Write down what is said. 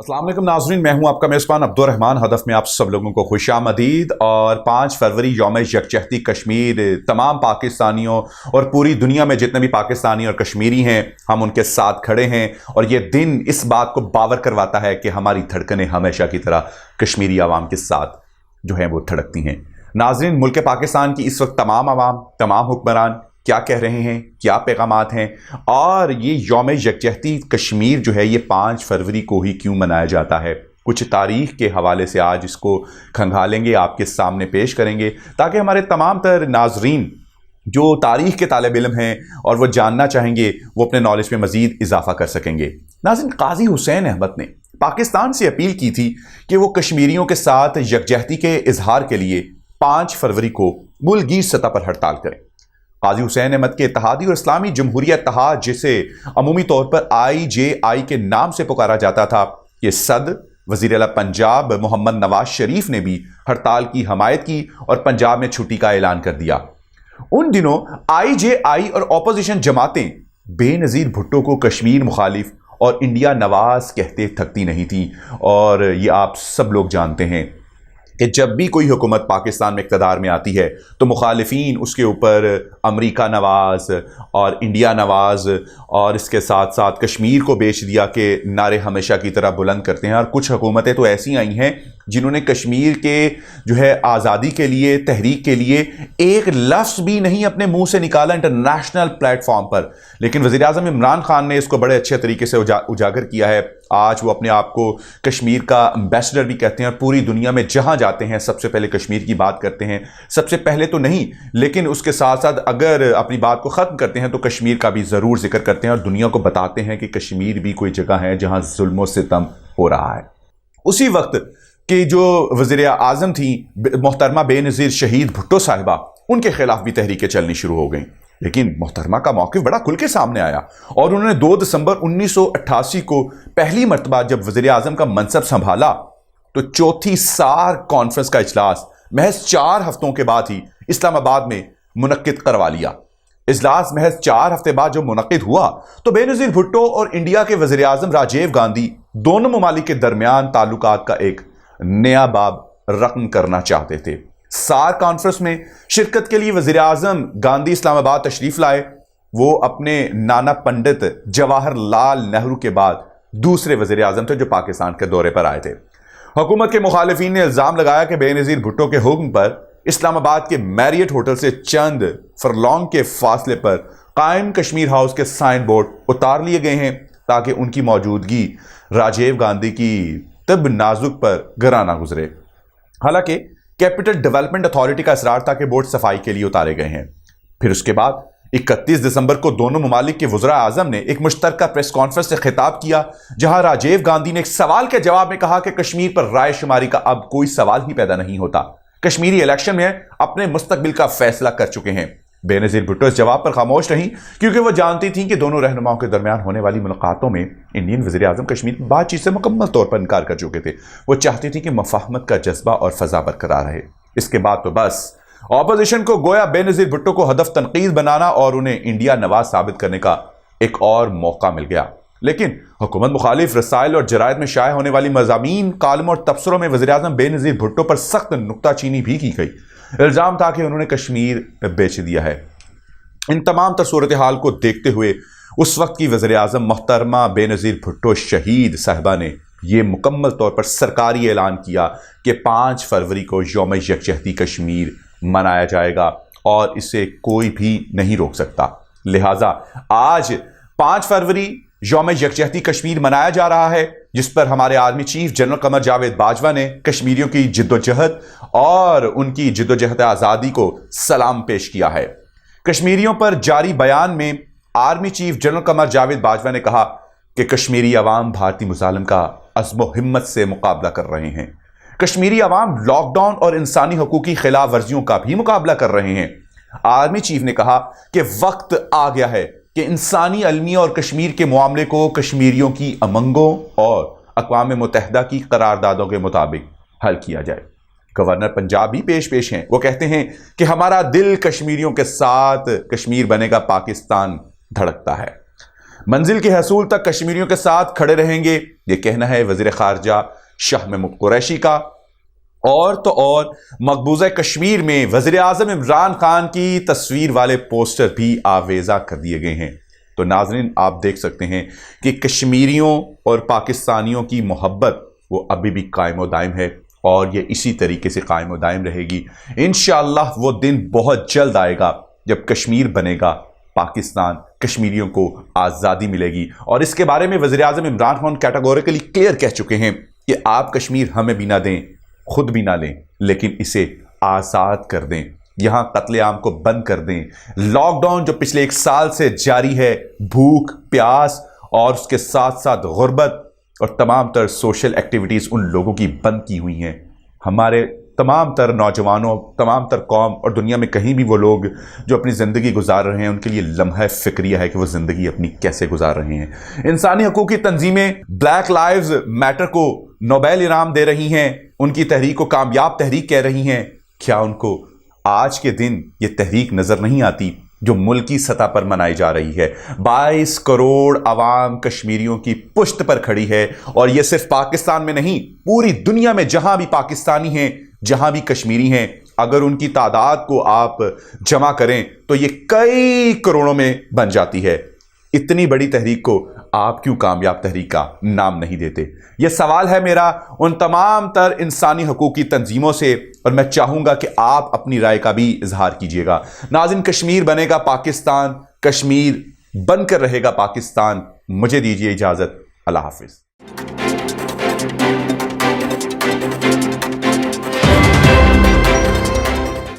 अस्सलाम वालेकुम नाज़रीन, मैं हूं आपका मेज़बान अब्दुर्रहमान। हदफ में आप सब लोगों को खुशामदीद। और 5 फरवरी यौम यकजहती कश्मीर तमाम पाकिस्तानियों और पूरी दुनिया में जितने भी पाकिस्तानी और कश्मीरी हैं, हम उनके साथ खड़े हैं। और ये दिन इस बात को बावर करवाता है कि हमारी धड़कनें हमेशा की तरह कश्मीरी आवाम के साथ जो हैं वो धड़कती हैं। नाज़रीन, मुल्क पाकिस्तान की इस वक्त तमाम आवाम, तमाम हुक्मरान क्या कह रहे हैं, क्या पैगामात हैं, और ये यौम यकजहती कश्मीर जो है ये 5 फरवरी को ही क्यों मनाया जाता है, कुछ तारीख़ के हवाले से आज इसको खंगालेंगे, आपके सामने पेश करेंगे, ताकि हमारे तमाम तर नाजरीन जो तारीख़ के तालिब इल्म हैं और वो जानना चाहेंगे वो अपने नॉलेज में मज़ीद इजाफा कर सकेंगे। नाज़रीन, काजी हुसैन अहमद ने पाकिस्तान से अपील की थी कि वो कश्मीरियों के साथ यकजहती के इजहार के लिए 5 फरवरी को मुल्कगीर सतह पर हड़ताल करें। काजी हुसैन अहमद के इत्तेहादी और इस्लामी जमहूरिया इत्तेहाद, जिसे अमूमी तौर पर IJI के नाम से पुकारा जाता था, ये सदर वज़ीर आला पंजाब मोहम्मद नवाज शरीफ ने भी हड़ताल की हमायत की और पंजाब में छुट्टी का ऐलान कर दिया। उन दिनों IJI और अपोजिशन जमातें बेनज़ीर भुट्टो को कश्मीर मुखालिफ और इंडिया नवाज कहते थकती नहीं थी। और ये आप सब लोग जानते हैं कि जब भी कोई हुकूमत पाकिस्तान में इक़्तिदार में आती है तो मुखालिफिन उसके ऊपर अमेरिका नवाज और इंडिया नवाज और इसके साथ साथ कश्मीर को बेच दिया के नारे हमेशा की तरह बुलंद करते हैं। और कुछ हुकूमतें तो ऐसी आई हैं जिन्होंने कश्मीर के जो है आज़ादी के लिए, तहरीक के लिए एक लफ्ज़ भी नहीं अपने मुंह से निकाला इंटरनेशनल प्लेटफॉर्म पर। लेकिन वज़ीर आज़म इमरान खान ने इसको बड़े अच्छे तरीके से उजागर किया है। आज वो अपने आप को कश्मीर का एम्बेसडर भी कहते हैं और पूरी दुनिया में जहां जाते हैं सबसे पहले कश्मीर की बात करते हैं। सबसे पहले तो नहीं, लेकिन उसके साथ साथ अगर अपनी बात को ख़त्म करते हैं तो कश्मीर का भी ज़रूर जिक्र करते हैं और दुनिया को बताते हैं कि कश्मीर भी कोई जगह है जहां जुल्म सितम हो रहा है। उसी वक्त कि जो वज़ीर आज़म थी मोहतरमा बेनज़ीर शहीद भुट्टो साहिबा, उनके खिलाफ भी तहरीकें चलनी शुरू हो गई। लेकिन मोहतरमा का मौक़िफ़ बड़ा खुल के सामने आया और उन्होंने 2 दिसंबर 1988 को पहली मरतबा जब वज़ीर आज़म का मनसब संभाला तो चौथी सार कॉन्फ्रेंस का इजलास महज 4 हफ्तों के बाद ही इस्लामाबाद में मुनक्किद करवा लिया। इजलास महज 4 हफ्ते बाद जो मुनक्किद हुआ तो बेनज़ीर भुट्टो और इंडिया के वज़ीर आज़म राजीव गांधी दोनों ममालिक के दरमियान ताल्लुकात का एक नया बाब रकम करना चाहते थे। सार कॉन्फ्रेंस में शिरकत के लिए वज़ीर आज़म गांधी इस्लामाबाद तशरीफ लाए। वो अपने नाना पंडित जवाहरलाल नेहरू के बाद दूसरे वज़ीर आज़म थे जो पाकिस्तान के दौरे पर आए थे। हुकूमत के मुखालिफिन ने इल्ज़ाम लगाया कि बेनज़ीर भुट्टो के हुक्म पर इस्लामाबाद के मैरियट होटल से चंद फरलॉन्ग के फासले पर कायम कश्मीर हाउस के साइन बोर्ड उतार लिए गए हैं ताकि उनकी मौजूदगी राजीव गांधी की तब नाजुक पर गरा ना गुजरे। हालांकि कैपिटल डेवलपमेंट अथॉरिटी का इसरार था कि बोर्ड सफाई के लिए उतारे गए हैं। फिर उसके बाद 31 दिसंबर को दोनों ममालिक के वज़रा आज़म ने एक मुश्तरका प्रेस कॉन्फ्रेंस से खिताब किया, जहां राजीव गांधी ने एक सवाल के जवाब में कहा कि कश्मीर पर राय शुमारी का अब कोई सवाल ही पैदा नहीं होता, कश्मीरी इलेक्शन में अपने मुस्तकबिल का फैसला कर चुके हैं। बेनज़ीर भुट्टो इस जवाब पर खामोश रहीं क्योंकि वह जानती थी कि दोनों रहनुमाओं के दरमियान होने वाली मुलाकातों में इंडियन वज़ीर आज़म कश्मीर की बातचीत से मुकम्मल तौर पर इनकार कर चुके थे। वो चाहती थी कि मुफाहमत का जज्बा और फ़ज़ा बरकरार रहे। इसके बाद तो बस ऑपोजिशन को गोया बेनज़ीर भुट्टो को हदफ तनकीद बनाना और उन्हें इंडिया नवाज साबित करने का एक और मौका मिल गया। लेकिन हुकूमत मुखालिफ रसाइल और जरायद में शाया होने वाली मज़ामीन, कालम और तबसरों में वज़ीर आज़म बेनज़ीर भुट्टो पर सख्त नुक्ताचीनी भी की गई। इल्ज़ाम था कि उन्होंने कश्मीर बेच दिया है। इन तमाम तर सूरत हाल को देखते हुए उस वक्त की वज़ीर आज़म मोहतरमा बेनज़ीर भुट्टो शहीद साहिबा ने यह मुकम्मल तौर पर सरकारी ऐलान किया कि 5 फरवरी को यौम यकजहती कश्मीर मनाया जाएगा और इसे कोई भी नहीं रोक सकता। लिहाजा आज 5 फरवरी यौम यकजहती कश्मीर मनाया जा रहा है, जिस पर हमारे army chief general Qamar Javed Bajwa ने कश्मीरियों की जिद्दोजहद और उनकी जिद्दोजहद आज़ादी को सलाम पेश किया है। कश्मीरियों पर जारी बयान में army chief general Qamar Javed Bajwa ने कहा कि कश्मीरी अवाम भारतीय मुजालिम का अज़्म व हिम्मत से मुकाबला कर रहे हैं। कश्मीरी अवाम लॉकडाउन और इंसानी हकूक़ की खिलाफ वर्जियों का भी मुकाबला कर रहे हैं। आर्मी चीफ ने कहा कि वक्त आ गया है कि इंसानी अलमिया और कश्मीर के मामले को कश्मीरियों की अमंगों और अक़वाम मुत्तहिदा की करारदादों के मुताबिक हल किया जाए। गवर्नर पंजाब भी पेश हैं। वो कहते हैं कि हमारा दिल कश्मीरियों के साथ, कश्मीर बनेगा पाकिस्तान धड़कता है। मंजिल के हसूल तक कश्मीरियों के साथ खड़े रहेंगे, ये कहना है वज़ीर ख़ारजा शाह महमूद कुरैशी का। और तो और मकबूजा कश्मीर में वज़ीर आज़म इमरान खान की तस्वीर वाले पोस्टर भी आवेज़ा कर दिए गए हैं। तो नाज़रीन, आप देख सकते हैं कि कश्मीरियों और पाकिस्तानियों की मोहब्बत वो अभी भी कायम दायम है और ये इसी तरीके से कायम दायम रहेगी। इंशाअल्लाह वो दिन बहुत जल्द आएगा जब कश्मीर बनेगा पाकिस्तान, कश्मीरियों को आज़ादी मिलेगी। और इसके बारे में वज़ीर आज़म इमरान खान कैटेगोरिकली क्लियर कह चुके हैं कि आप कश्मीर हमें भी ना दें, खुद भी ना लें, लेकिन इसे आज़ाद कर दें, यहाँ कत्लेआम को बंद कर दें। लॉकडाउन जो पिछले 1 साल से जारी है, भूख प्यास और उसके साथ साथ गुर्बत और तमाम तर सोशल एक्टिविटीज़ उन लोगों की बंद की हुई हैं। हमारे तमाम तर नौजवानों, तमाम तर कौम और दुनिया में कहीं भी वो लोग जो अपनी ज़िंदगी गुजार रहे हैं, उनके लिए लम्हा फ़िक्रिया है कि वो ज़िंदगी अपनी कैसे गुजार रहे हैं। इंसानी हकूक़ की तंजीमें ब्लैक लाइव्स मैटर को नोबेल इनाम दे रही हैं, उनकी तहरीक को कामयाब तहरीक कह रही हैं। क्या उनको आज के दिन ये तहरीक नज़र नहीं आती जो मुल्की सतह पर मनाई जा रही है? 22 करोड़ अवाम कश्मीरियों की पुश्त पर खड़ी है और ये सिर्फ पाकिस्तान में नहीं, पूरी दुनिया में जहां भी पाकिस्तानी हैं, जहां भी कश्मीरी हैं, अगर उनकी तादाद को आप जमा करें तो ये कई करोड़ों में बन जाती है। इतनी बड़ी तहरीक को आप क्यों कामयाब तहरीक का नाम नहीं देते? यह सवाल है मेरा उन तमाम तर इंसानी हकूक़ की तंजीमों से, और मैं चाहूँगा कि आप अपनी राय का भी इजहार कीजिएगा। नाज़रीन, कश्मीर बनेगा पाकिस्तान, कश्मीर बनकर रहेगा पाकिस्तान। मुझे दीजिए इजाज़त। अल्लाह हाफ़िज़।